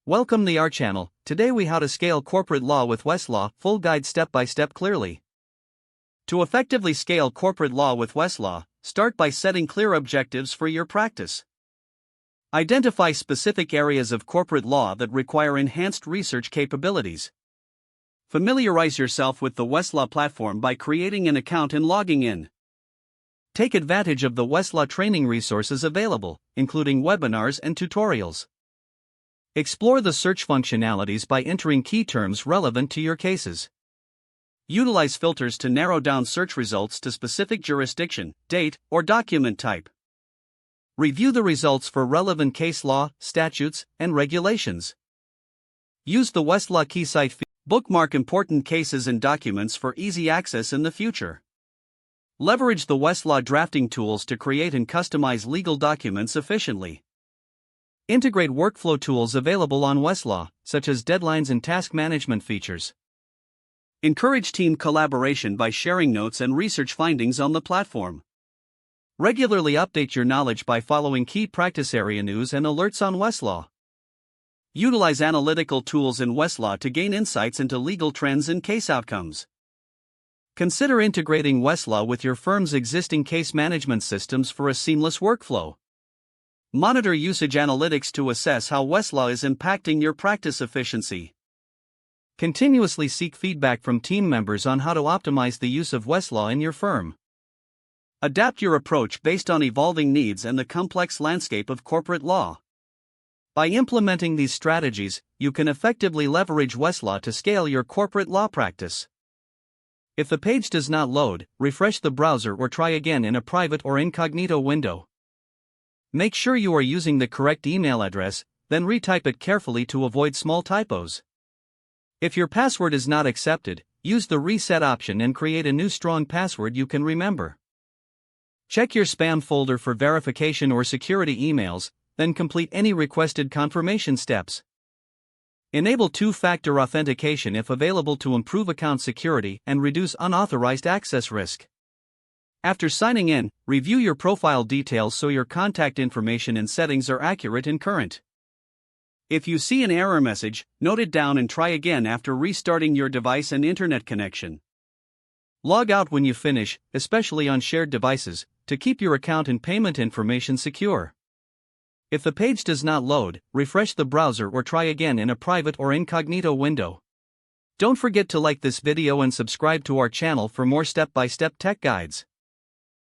Welcome to our channel. Today we how to scale corporate law with Westlaw, full guide step by step clearly. To effectively scale corporate law with Westlaw, start by setting clear objectives for your practice. Identify specific areas of corporate law that require enhanced research capabilities. Familiarize yourself with the Westlaw platform by creating an account and logging in. Take advantage of the Westlaw training resources available, including webinars and tutorials. Explore the search functionalities by entering key terms relevant to your cases. Utilize filters to narrow down search results to specific jurisdiction, date, or document type. Review the results for relevant case law, statutes, and regulations. Use the Westlaw key site feed. Bookmark important cases and documents for easy access in the future. Leverage the Westlaw drafting tools to create and customize legal documents efficiently. Integrate workflow tools available on Westlaw, such as deadlines and task management features. Encourage team collaboration by sharing notes and research findings on the platform. Regularly update your knowledge by following key practice area news and alerts on Westlaw. Utilize analytical tools in Westlaw to gain insights into legal trends and case outcomes. Consider integrating Westlaw with your firm's existing case management systems for a seamless workflow. Monitor usage analytics to assess how Westlaw is impacting your practice efficiency. Continuously seek feedback from team members on how to optimize the use of Westlaw in your firm. Adapt your approach based on evolving needs and the complex landscape of corporate law. By implementing these strategies, you can effectively leverage Westlaw to scale your corporate law practice. If the page does not load, refresh the browser or try again in a private or incognito window. Make sure you are using the correct email address, then retype it carefully to avoid small typos. If your password is not accepted, use the reset option and create a new strong password you can remember. Check your spam folder for verification or security emails, then complete any requested confirmation steps. Enable two-factor authentication if available to improve account security and reduce unauthorized access risk. After signing in, review your profile details so your contact information and settings are accurate and current. If you see an error message, note it down and try again after restarting your device and internet connection. Log out when you finish, especially on shared devices, to keep your account and payment information secure. If the page does not load, refresh the browser or try again in a private or incognito window. Don't forget to like this video and subscribe to our channel for more step-by-step tech guides.